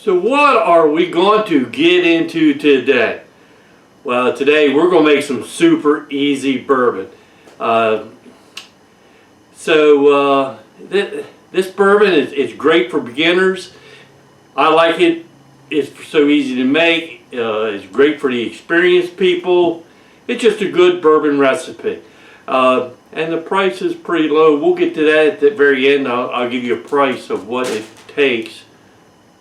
So what are we going to get into today? Well, today we're going to make some super easy bourbon. This bourbon is great for beginners. I like it. It's so easy to make. It's great for the experienced people. It's just a good bourbon recipe. And the price is pretty low. We'll get to that at the very end. I'll give you a price of what it takes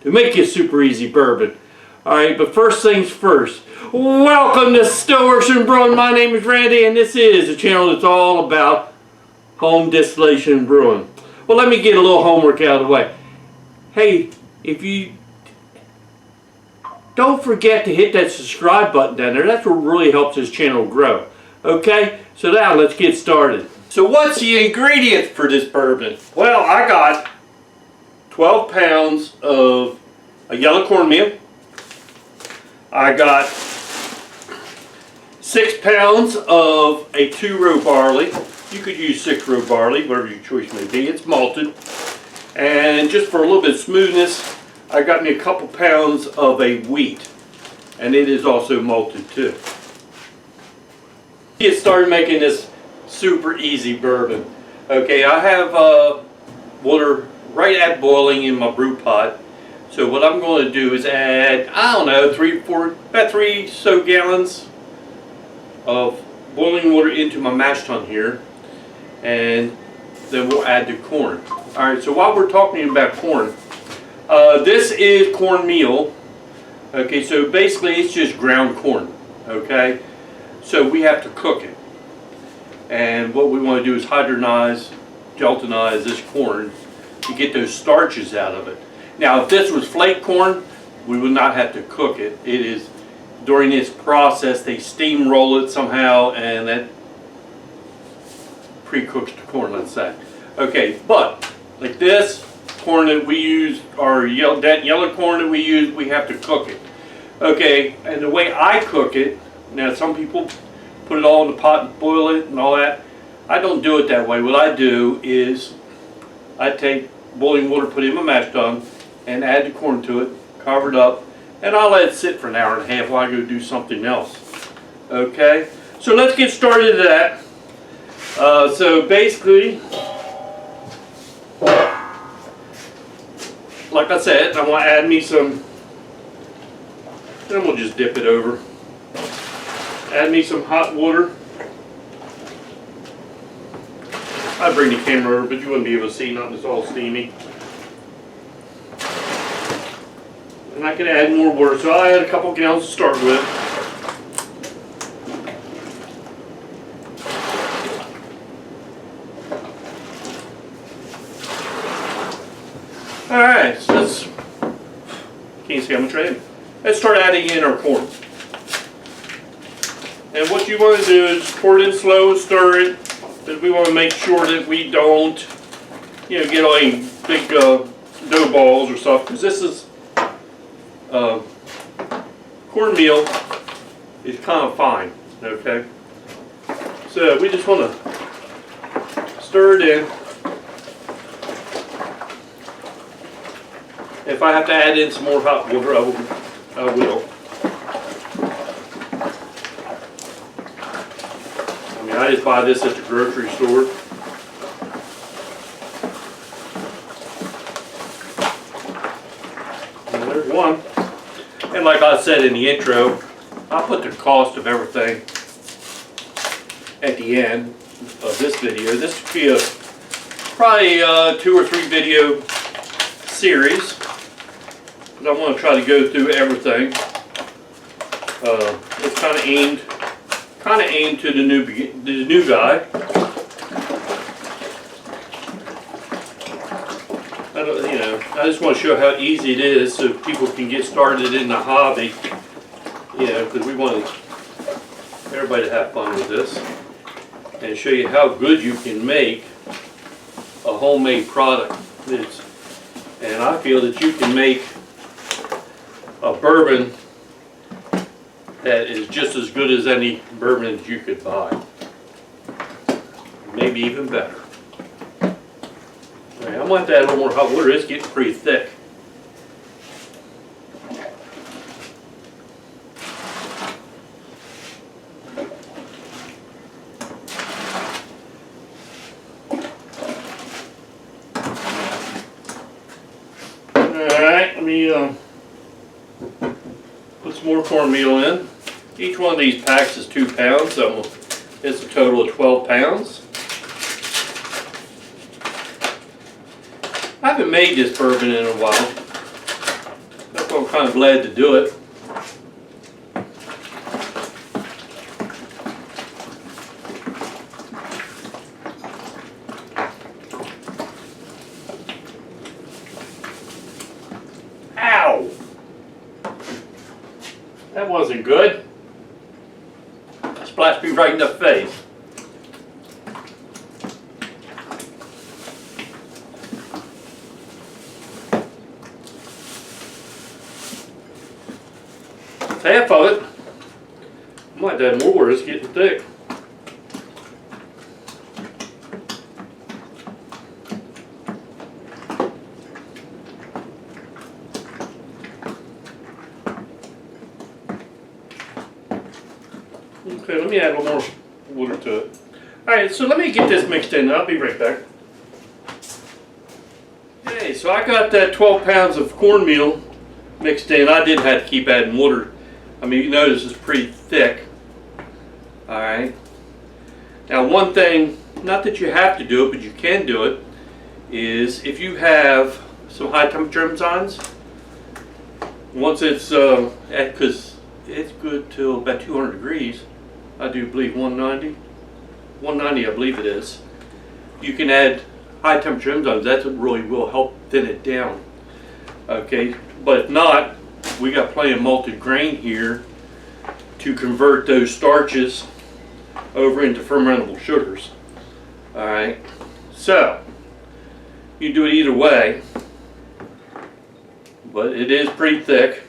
to make a super easy bourbon. Alright, but first things first. Welcome to Stillworks and Brewing. My name is Randy, and this is a channel that's all about home distillation and brewing. Well, let me get a little homework out of the way. Hey, if you don't forget to hit that subscribe button down there. That's what really helps this channel grow. Okay, so now let's get started. So what's the ingredients for this bourbon? Well, I got 12 pounds of a yellow cornmeal. I got 6 pounds of a 2-row barley. You could use 6-row barley, whatever your choice may be. It's malted. And just for a little bit of smoothness, I got me a couple pounds of a wheat. And it is also malted too. Get started making this super easy bourbon. Okay, I have water right at boiling in my brew pot. So what I'm going to do is add, I don't know, about 3 so gallons of boiling water into my mash tun here, and then we'll add the corn. All right. So while we're talking about corn, this is cornmeal. Okay, so basically it's just ground corn. Okay, so we have to cook it, and what we want to do is hydronize, gelatinize this corn to get those starches out of it. Now, if this was flake corn, we would not have to cook it. It is, during this process, they steamroll it somehow, and that pre-cooks the corn, let's say. Okay, but like this corn that we use, or that yellow corn that we use, we have to cook it. Okay, and the way I cook it, now some people put it all in the pot and boil it and all that. I don't do it that way. What I do is I take boiling water, put it in my mash tun, and add the corn to it, cover it up, and I'll let it sit for an hour and a half while I go do something else. Okay, so let's get started with that. So basically, like I said, I want to add me some, and we'll just dip it over. Add me some hot water. I'd bring the camera over, but you wouldn't be able to see nothing. It's all steamy. And I can add more water. So I add a couple gallons to start with. Alright, so let's, can't see how much I have. Let's start adding in our corn. And what you want to do is pour it in slow and stir it, because we want to make sure that we don't, get all any big dough balls or stuff. Because this is cornmeal is kind of fine. Okay, so we just want to stir it in. If I have to add in some more hot water, I will. I just buy this at the grocery store. And there's one. And like I said in the intro, I'll put the cost of everything at the end of this video. This will be probably a 2 or 3 video series. But I want to try to go through everything. It's kind of aimed to the new guy. I just want to show how easy it is so people can get started in the hobby. Because we want everybody to have fun with this and show you how good you can make a homemade product. And I feel that you can make a bourbon that is just as good as any bourbon that you could buy. Maybe even better. Right, I want to add a little more hot water. It's getting pretty thick. let me put some more cornmeal in. Each one of these packs is 2 pounds, so it's a total of 12 pounds. I haven't made this bourbon in a while. That's why I'm kind of glad to do it. Ow! That wasn't good. Splashed me right in the face. Half of it. Might add more, it's getting thick. Okay, let me add a little more water to it. Alright, so let me get this mixed in. I'll be right back. Okay, so I got that 12 pounds of cornmeal mixed in. I did have to keep adding water. I mean, you notice it's pretty thick. Alright. Now one thing, not that you have to do it, but you can do it, is if you have some high temperature enzymes, once it's, because it's good till about 200 degrees, I do believe 190, I believe it is, you can add high temperature enzymes. That really will help thin it down. Okay, but if not, we got plenty of malted grain here to convert those starches over into fermentable sugars. Alright, so you can do it either way, but it is pretty thick.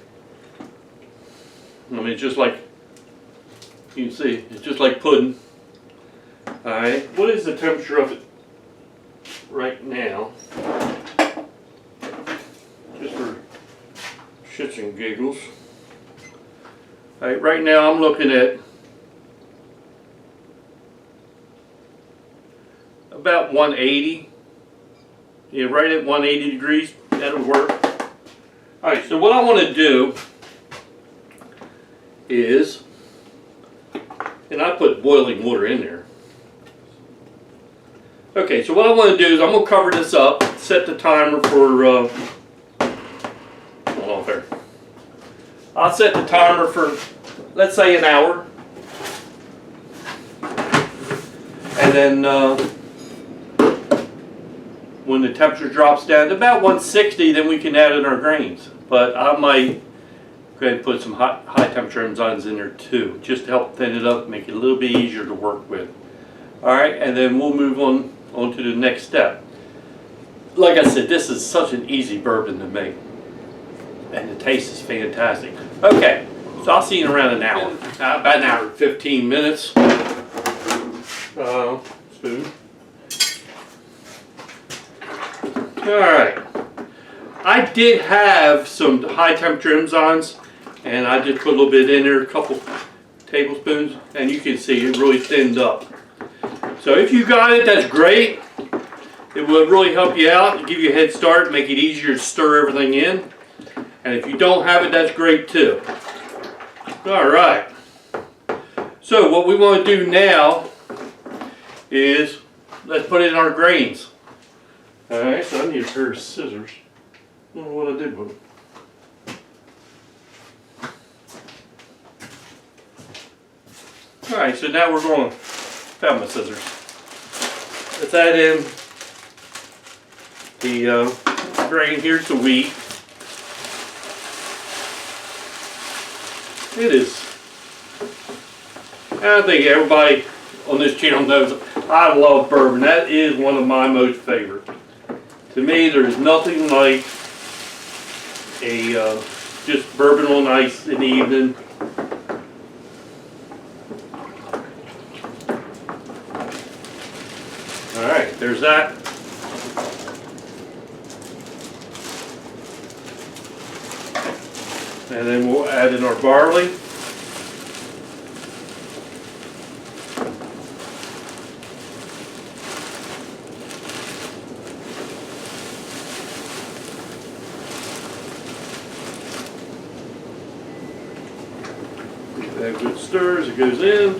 I mean, it's just like, you can see, it's just like pudding. Alright, what is the temperature of it right now? Just for shits and giggles. Alright, right now I'm looking at about 180. Yeah, right at 180 degrees. That'll work. Alright, so what I want to do is, and I put boiling water in there. Okay, so what I want to do is I'm going to cover this up, set the timer for, hold on there. I'll set the timer for, let's say, an hour. And then when the temperature drops down to about 160, then we can add in our grains. But I might go ahead and put some high temperature enzymes in there too, just to help thin it up, make it a little bit easier to work with. Alright, and then we'll move on to the next step. Like I said, this is such an easy bourbon to make. And the taste is fantastic. Okay, so I'll see you in around an hour. About an hour and 15 minutes. Spoon. Alright. I did have some high temperature enzymes, and I just put a little bit in there, a couple tablespoons, and you can see it really thinned up. So if you got it, that's great. It will really help you out, give you a head start, make it easier to stir everything in. And if you don't have it, that's great too. Alright. So what we want to do now is, let's put in our grains. Alright, so I need a pair of scissors. I don't know what I did with them. Alright, so now we're going, found my scissors. Let's add in the grain. Here's the wheat. It is, I think everybody on this channel knows I love bourbon. That is one of my most favorite. To me, there's nothing like a just bourbon on ice in the evening. Alright, there's that. And then we'll add in our barley. that a good stir as it goes in.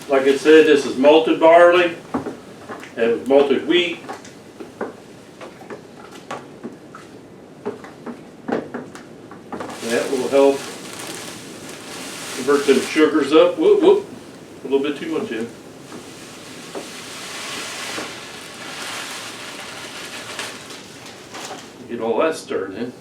Like I said, this is malted barley and malted wheat. That will help convert them sugars up. Whoop, whoop. A little bit too much in. Get all that stirred in.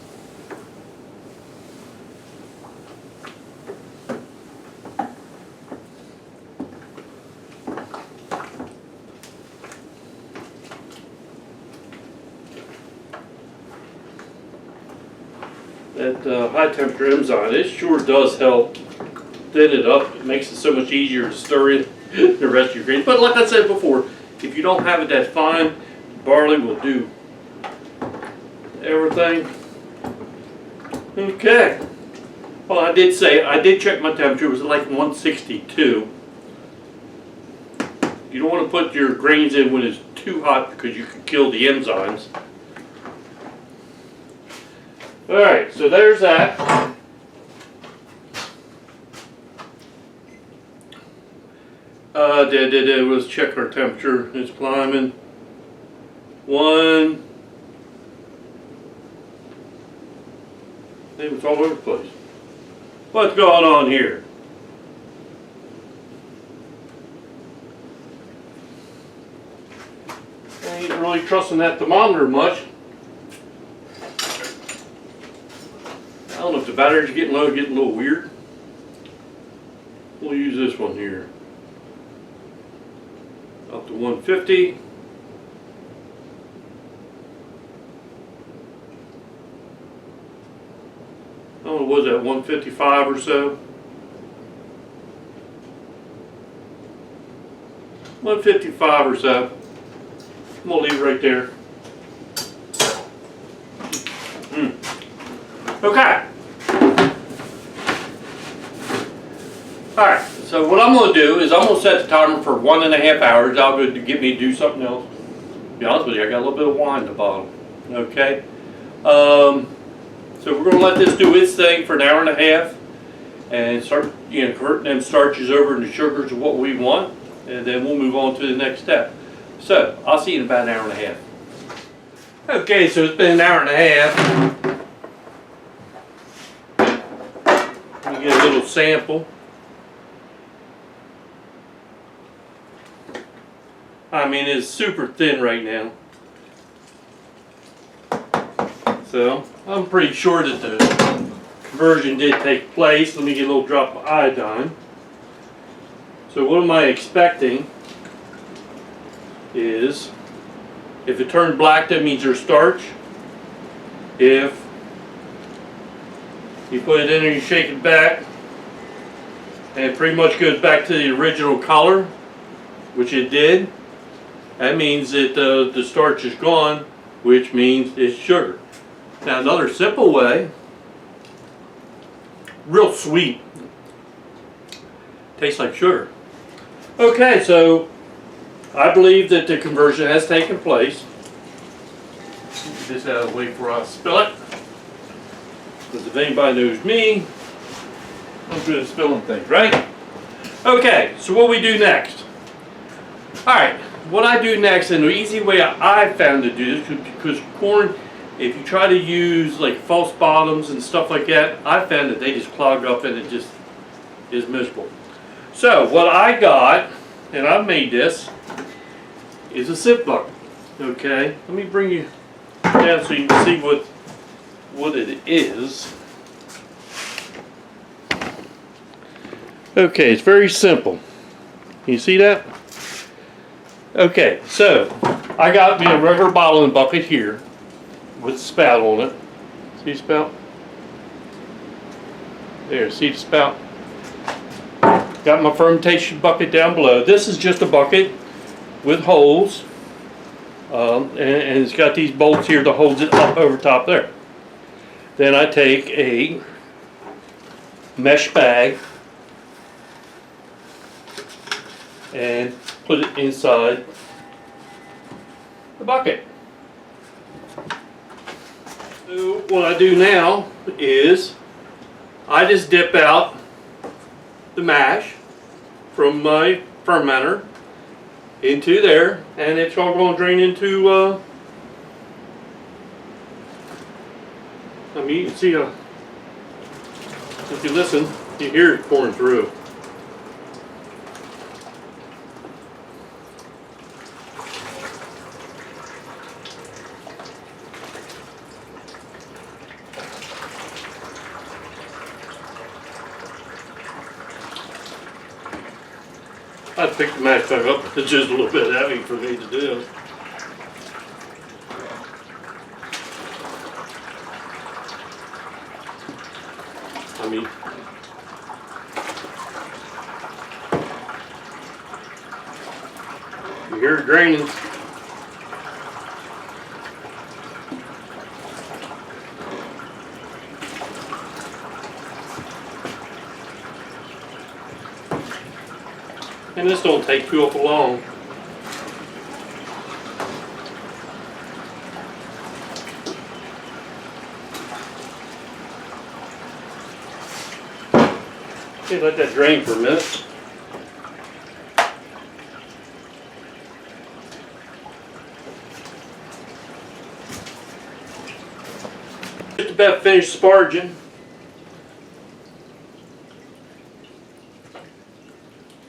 That high temperature enzyme, it sure does help thin it up. It makes it so much easier to stir in the rest of your grains. But like I said before, if you don't have it that fine, barley will do everything. Okay. Well, I did check my temperature. It was like 162. You don't want to put your grains in when it's too hot because you can kill the enzymes. Alright, so there's that. Let's check our temperature. It's climbing. One. It was all over the place. What's going on here? I ain't really trusting that thermometer much. I don't know if the battery's getting low, getting a little weird. We'll use this one here. Up to 150. I don't know, was that 155 or so? 155 or so. I'm gonna leave it right there. Okay. Alright, so what I'm going to do is I'm going to set the timer for 1.5 hours. I'll go to get me to do something else. To be honest with you, I got a little bit of wine in the bottle. Okay. So we're going to let this do its thing for 1.5 hours and start, converting them starches over into sugars of what we want, and then we'll move on to the next step. So I'll see you in about 1.5 hours. Okay, so it's been 1.5 hours. Let me get a little sample. I mean, it's super thin right now. So, I'm pretty sure that the conversion did take place. Let me get a little drop of iodine. So what am I expecting is, if it turned black, that means there's starch. If you put it in and you shake it back, and it pretty much goes back to the original color, which it did, that means that the starch is gone, which means it's sugar. Now another simple way, real sweet, tastes like sugar. Okay, so I believe that the conversion has taken place. Get this out of the way before I spill it. Because if anybody knows me, I'm good at spilling things, right? Okay, so what we do next? Alright, what I do next, and the easy way I found to do this, because corn, if you try to use like false bottoms and stuff like that, I found that they just clog up and it just is miserable. So what I got, and I made this, is a sip bucket. Okay, let me bring you down so you can see what it is. Okay, it's very simple. Can you see that? Okay, so I got me a regular bottling bucket here with a spout on it. See the spout? There, see the spout? Got my fermentation bucket down below. This is just a bucket with holes, and it's got these bolts here to hold it up over top there. Then I take a mesh bag, and put it inside the bucket. So what I do now is I just dip out the mash from my fermenter into there, and it's all going to drain into I mean, you can see if you listen, you hear it pouring through. I'd pick the mash back up, it's just a little bit heavy for me to do. I mean, you hear it draining. And this don't take too awful long. Okay, let that drain for a minute. Just about finished sparging.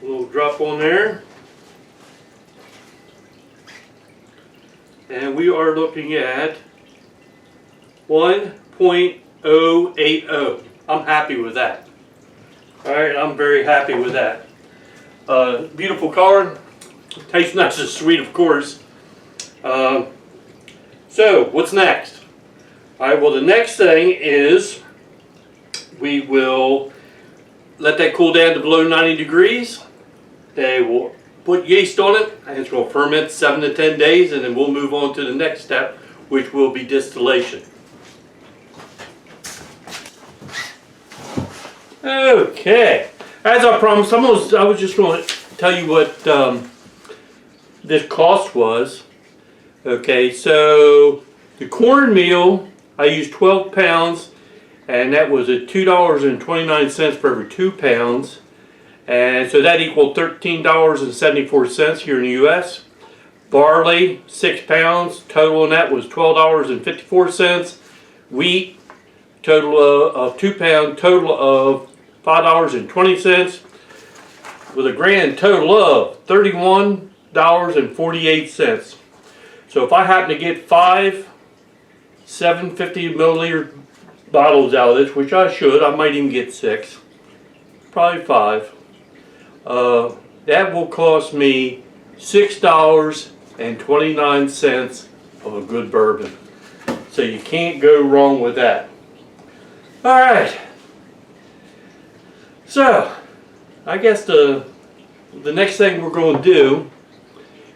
A little drop on there. And we are looking at 1.080. I'm happy with that. Alright, I'm very happy with that. Beautiful color. Tastes nice and sweet, of course. So, what's next? Alright, well, the next thing is we will let that cool down to below 90 degrees. They will put yeast on it, and it's going to ferment 7 to 10 days, and then we'll move on to the next step, which will be distillation. Okay, as I promised, I was just going to tell you what this cost was. Okay, so the cornmeal, I used 12 pounds, and that was at $2.29 for every 2 pounds. And so that equaled $13.74 here in the U.S. Barley, 6 pounds, total on that was $12.54. Wheat, total of 2 pounds, total of $5.20, with a grand total of $31.48. So if I happen to get 5 750 milliliter bottles out of this, which I should, I might even get 6, probably 5. That will cost me $6.29 of a good bourbon. So you can't go wrong with that. Alright. So, I guess the next thing we're going to do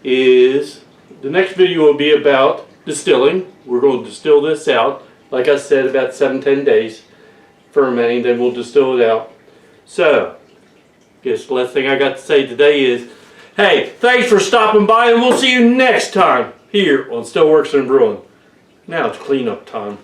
is, the next video will be about distilling. We're going to distill this out, like I said, about 7-10 days fermenting, then we'll distill it out. So, I guess the last thing I got to say today is, hey, thanks for stopping by, and we'll see you next time here on Stillworks and Brewing. Now it's cleanup time.